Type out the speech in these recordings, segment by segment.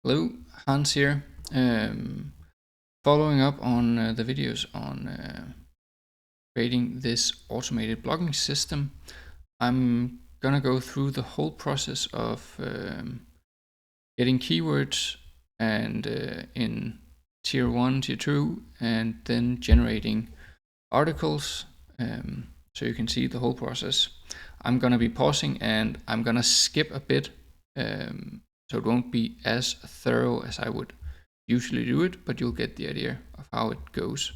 Hello, Hans here. Following up on the videos on creating this automated blogging system, I'm gonna go through the whole process of getting keywords and in tier 1, tier 2, and then generating articles, so you can see the whole process. I'm gonna be pausing and I'm gonna skip a bit, so it won't be as thorough as I would usually do it, but you'll get the idea of how it goes.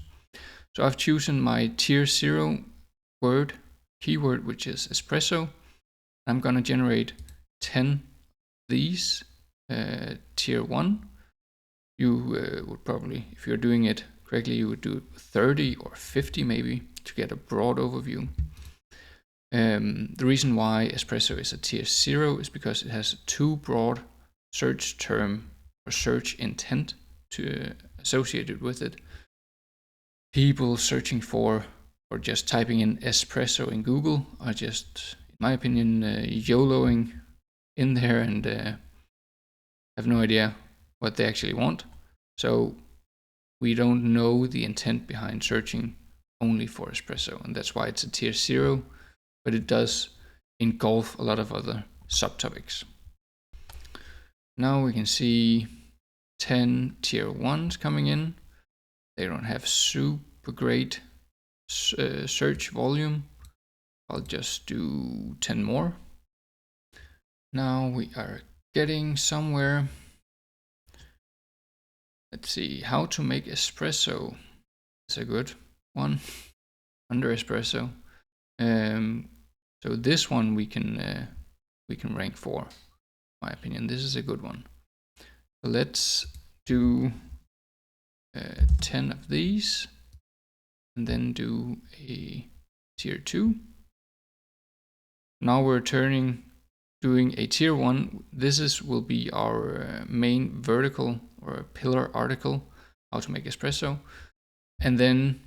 So I've chosen my tier 0 word keyword, which is espresso. I'm gonna generate 10 of these tier 1. You would probably, if you're doing it correctly, you would do 30 or 50 maybe to get a broad overview. The reason why espresso is a tier 0 is because it has too broad search term or search intent to associated with it. People searching for or just typing in espresso in Google are just, in my opinion, YOLOing in there and have no idea what they actually want. So we don't know the intent behind searching only for espresso, and that's why it's a tier 0, but it does engulf a lot of other subtopics. Now we can see 10 tier 1s coming in. They don't have super great search volume. I'll just do 10 more. Now we are getting somewhere. Let's see, how to make espresso is a good one under espresso. So this one we can rank for, in my opinion. This is a good one. So let's do 10 of these and then do a tier 2. Now we're doing a tier 1. This will be our main vertical or pillar article, how to make espresso. And then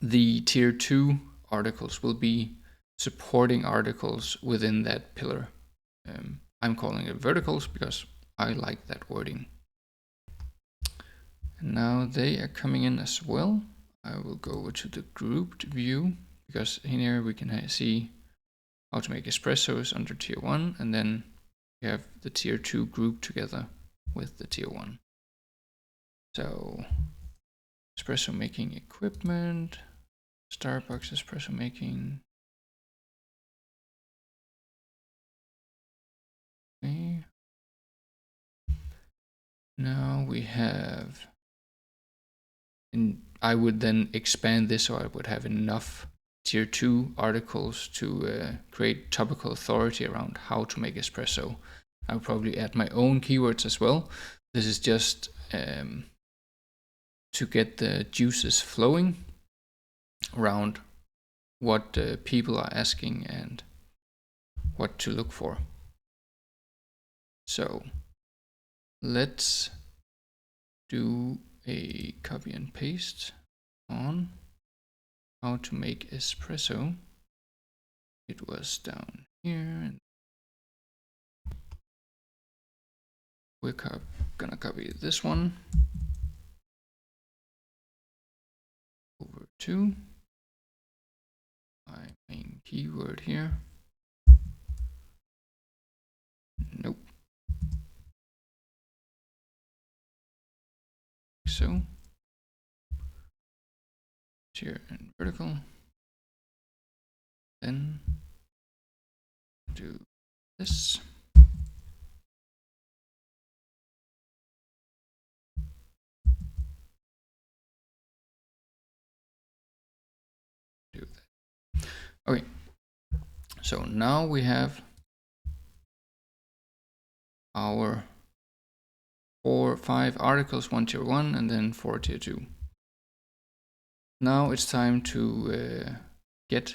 the tier 2 articles will be supporting articles within that pillar. I'm calling it verticals because I like that wording. And now they are coming in as well. I will go over to the grouped view because in here we can see how to make espressos under tier 1, and then we have the tier 2 grouped together with the tier 1. So espresso making equipment, Starbucks espresso making. Okay. Now we have, and I would then expand this so I would have enough tier 2 articles to create topical authority around how to make espresso. I would probably add my own keywords as well. This is just to get the juices flowing around what people are asking and what to look for. So let's do a copy and paste on how to make espresso. It was down here, and we're gonna copy this one over to my main keyword here. Nope. So tier and vertical, then do this. Do that. Okay, so now we have our 4 or 5 articles, 1 tier 1 and then 4 tier 2. Now it's time to get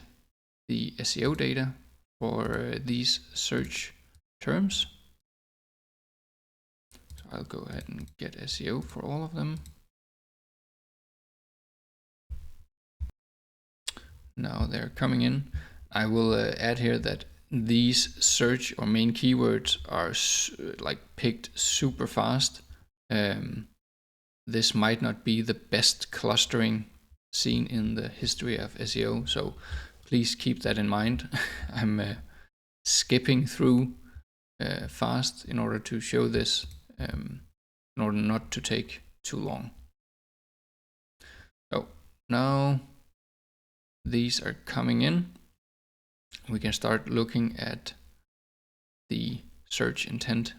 the SEO data for these search terms. So I'll go ahead and get SEO for all of them. Now they're coming in. I will add here that these search or main keywords are like picked super fast. This might not be the best clustering seen in the history of SEO, so please keep that in mind. I'm skipping through fast in order to show this, in order not to take too long. So now these are coming in. We can start looking at the search intent.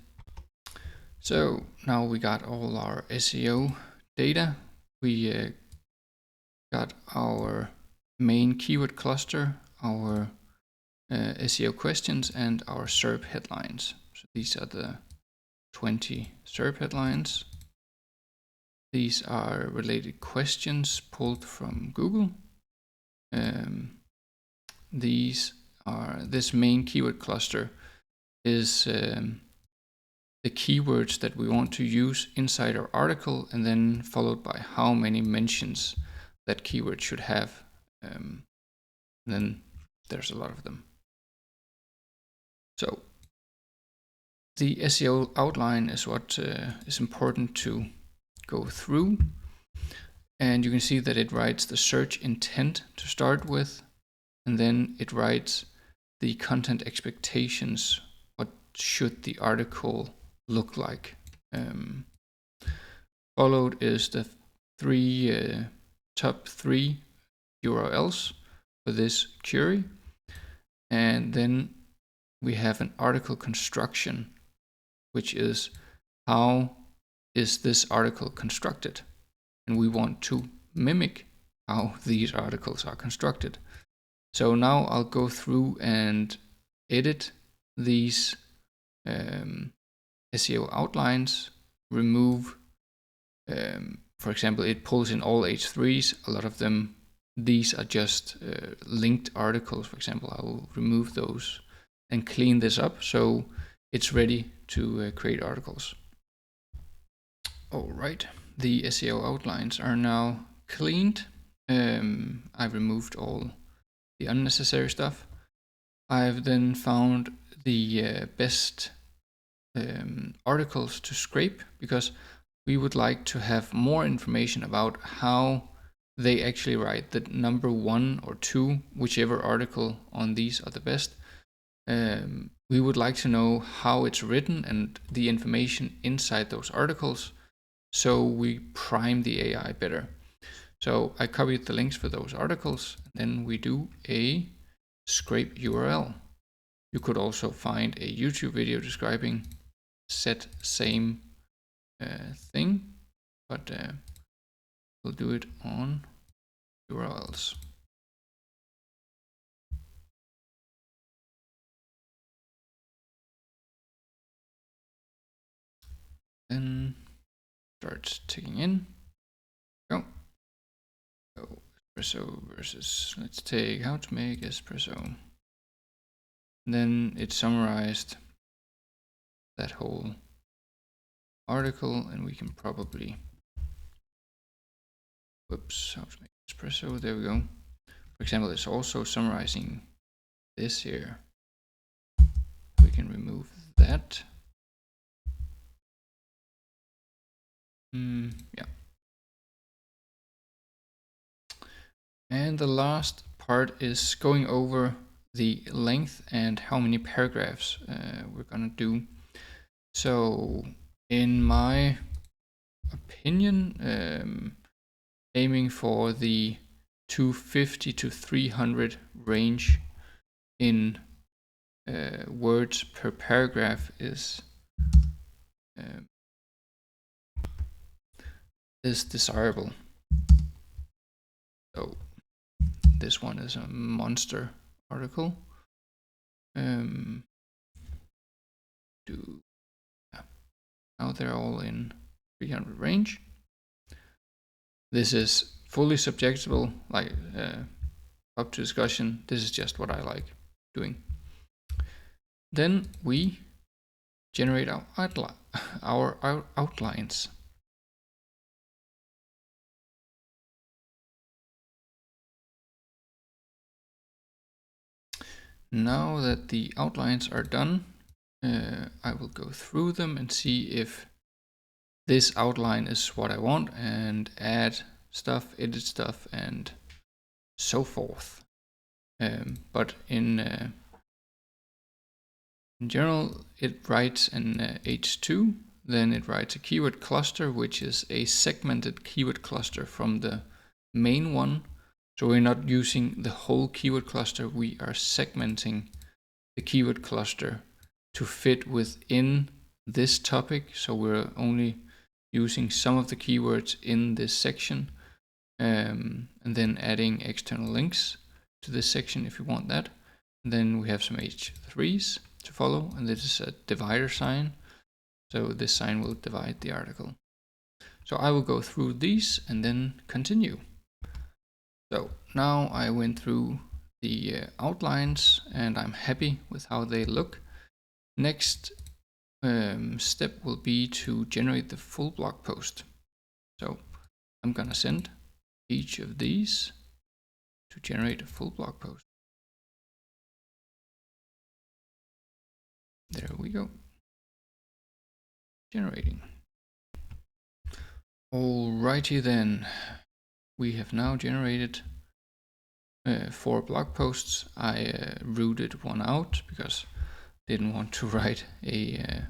So now we got all our SEO data. We got our main keyword cluster, our SEO questions, and our SERP headlines. So these are the 20 SERP headlines. These are related questions pulled from Google. This main keyword cluster is the keywords that we want to use inside our article, and then followed by how many mentions that keyword should have. Then there's a lot of them. So the SEO outline is what is important to go through. And you can see that it writes the search intent to start with, and then it writes the content expectations. What should the article look like? Followed is the top three URLs for this query. And then we have an article construction, which is how is this article constructed? And we want to mimic how these articles are constructed. So now I'll go through and edit these SEO outlines, remove, for example, it pulls in all H3s. A lot of them, these are just linked articles. For example, I will remove those and clean this up so it's ready to create articles. All right, the SEO outlines are now cleaned. I've removed all the unnecessary stuff. I've then found the best articles to scrape, because we would like to have more information about how they actually write the number 1 or 2, whichever article on these are the best. We would like to know how it's written and the information inside those articles, so we prime the AI better. So I copied the links for those articles, and then we do a scrape URL. You could also find a YouTube video describing set same thing, but we'll do it on URLs. Then starts ticking in. Go. So espresso versus, let's take how to make espresso. And then it summarized that whole article, and we can probably, whoops, how to make espresso, there we go. For example, it's also summarizing this here. We can remove that. Yeah. And the last part is going over the length and how many paragraphs we're gonna do. So in my opinion, aiming for the 250 to 300 range in words per paragraph is desirable. So this one is a monster article. Now they're all in 300 range. This is fully subjectable, like up to discussion. This is just what I like doing. Then we generate our outlines. now that the outlines are done, I will go through them and see if this outline is what I want, and add stuff, edit stuff, and so forth. But in general, it writes an H2, then it writes a keyword cluster, which is a segmented keyword cluster from the main one. So we're not using the whole keyword cluster, we are segmenting the keyword cluster to fit within this topic. So we're only using some of the keywords in this section, and then adding external links to this section if you want that. And then we have some H3s to follow, and this is a divider sign. So this sign will divide the article. So I will go through these and then continue. So now I went through the outlines and I'm happy with how they look. Next step will be to generate the full blog post. So I'm gonna send each of these to generate a full blog post. There we go. Generating. Alrighty then. We have now generated 4 blog posts. I rooted one out because I didn't want to write a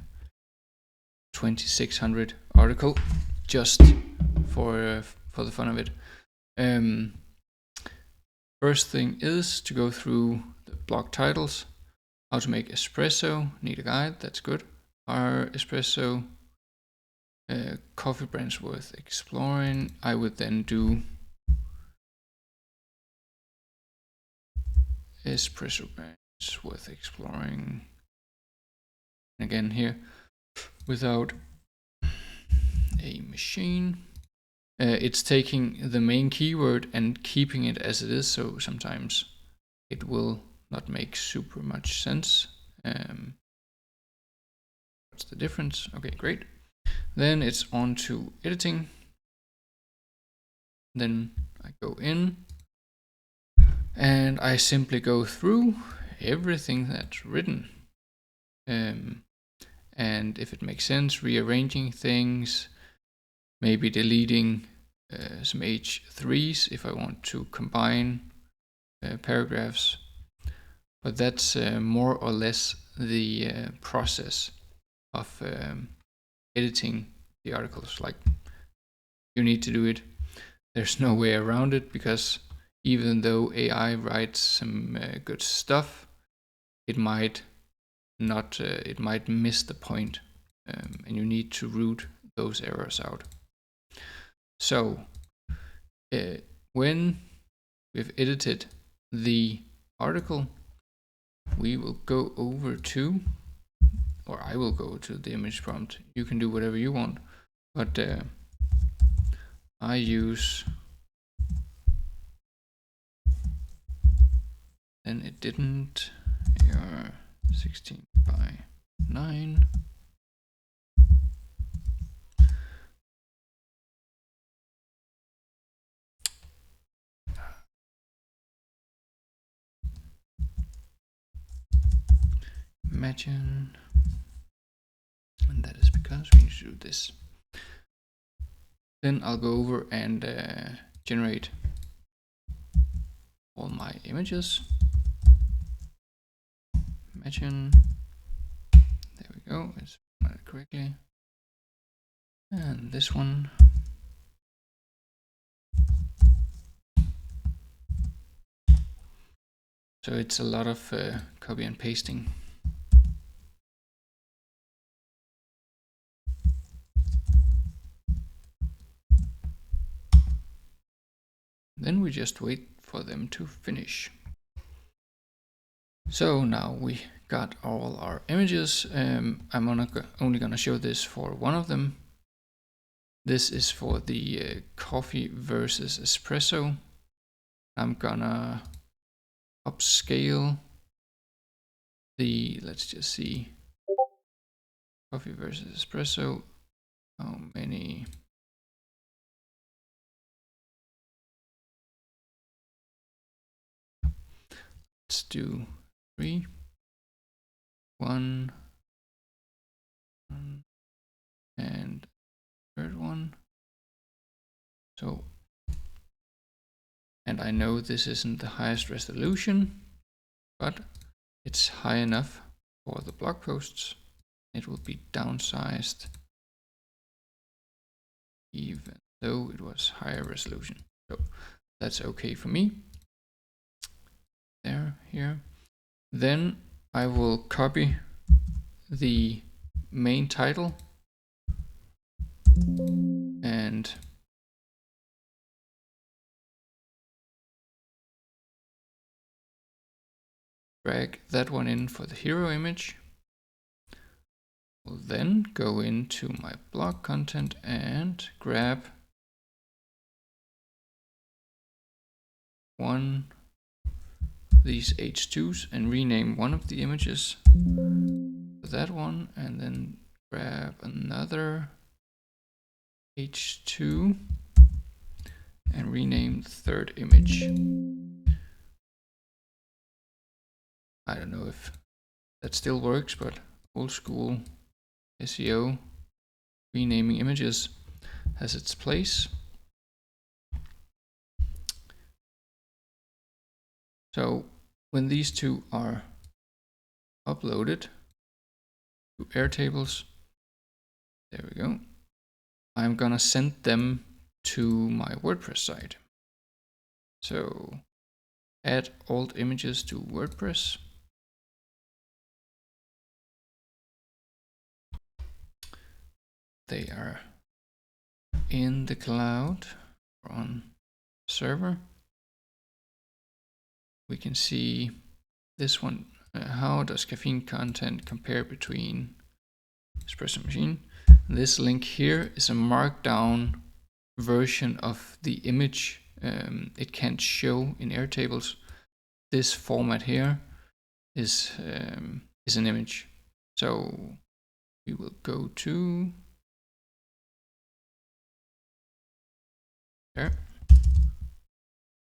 2600 article just for the fun of it. First thing is to go through the blog titles. How to make espresso, need a guide, that's good. Are espresso coffee brands worth exploring? I would then do espresso brands worth exploring. Again here, without a machine. It's taking the main keyword and keeping it as it is, so sometimes it will not make super much sense. What's the difference? Okay, great. Then it's on to editing. Then I go in and I simply go through everything that's written. And if it makes sense, rearranging things, maybe deleting some H3s if I want to combine paragraphs. But that's more or less the process of editing the articles. Like, you need to do it. There's no way around it, because even though AI writes some good stuff, it might not, it might miss the point, and you need to root those errors out. So when we've edited the article, we will go over to, or I will go to the image prompt. You can do whatever you want, but I use, and it didn't, here 16 by 9. Imagine, and that is because we need to do this. Then I'll go over and generate all my images. Imagine, there we go, it's formatted correctly. And this one. So it's a lot of copy and pasting. Then we just wait for them to finish. So now we got all our images. I'm only gonna show this for one of them. This is for the coffee versus espresso. I'm gonna upscale the, let's just see, coffee versus espresso. How many? Let's do 3, 1, and third one. So, and I know this isn't the highest resolution, but it's high enough for the blog posts. It will be downsized even though it was higher resolution. So that's okay for me. There, here. Then I will copy the main title and drag that one in for the hero image. We'll then go into my blog content and grab one of these H2s and rename one of the images for that one, and then grab another H2 and rename the third image. I don't know if that still works, but old school SEO renaming images has its place. So when these two are uploaded to Airtables, there we go, I'm gonna send them to my WordPress site. So add alt images to WordPress. They are in the cloud or on server. We can see this one. How does caffeine content compare between espresso machine? This link here is a markdown version of the image. It can't show in Airtables. This format here is an image. So we will go to there.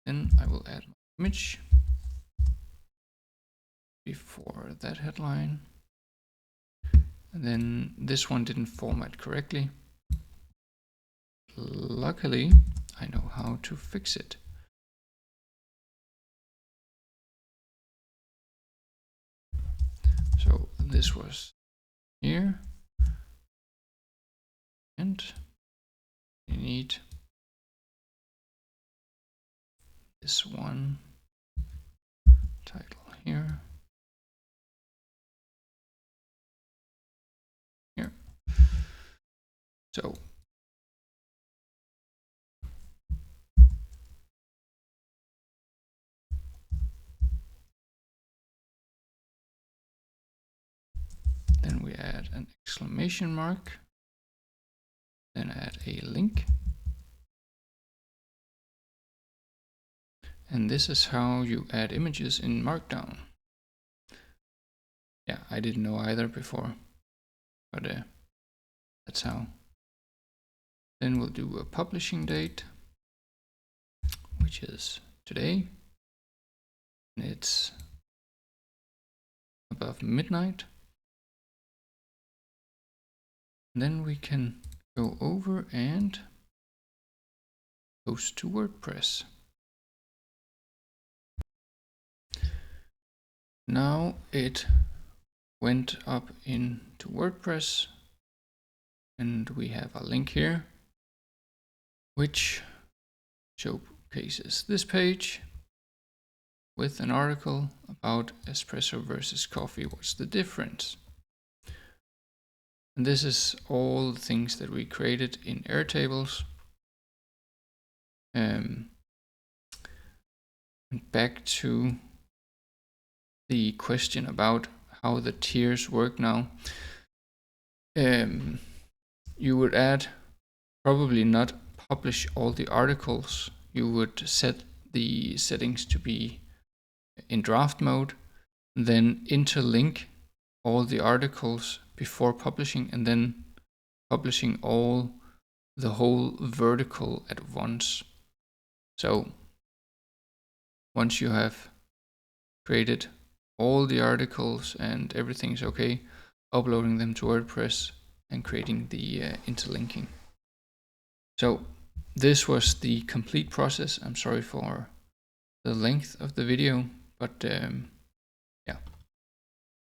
Then I will add my image before that headline. And then this one didn't format correctly. Luckily, I know how to fix it. So this was here. And we need this one title here. Here. So then we add an exclamation mark, then add a link. And this is how you add images in Markdown. Yeah, I didn't know either before, but that's how. Then we'll do a publishing date, which is today. And it's above midnight. And then we can go over and post to WordPress. Now it went up into WordPress, and we have a link here which showcases this page with an article about espresso versus coffee. What's the difference? And this is all the things that we created in Airtables. And back to the question about how the tiers work now. You would add, probably not publish all the articles. You would set the settings to be in draft mode, then interlink all the articles before publishing, and then publishing the whole vertical at once. So once you have created all the articles and everything's okay, uploading them to WordPress and creating the interlinking. So this was the complete process. I'm sorry for the length of the video, but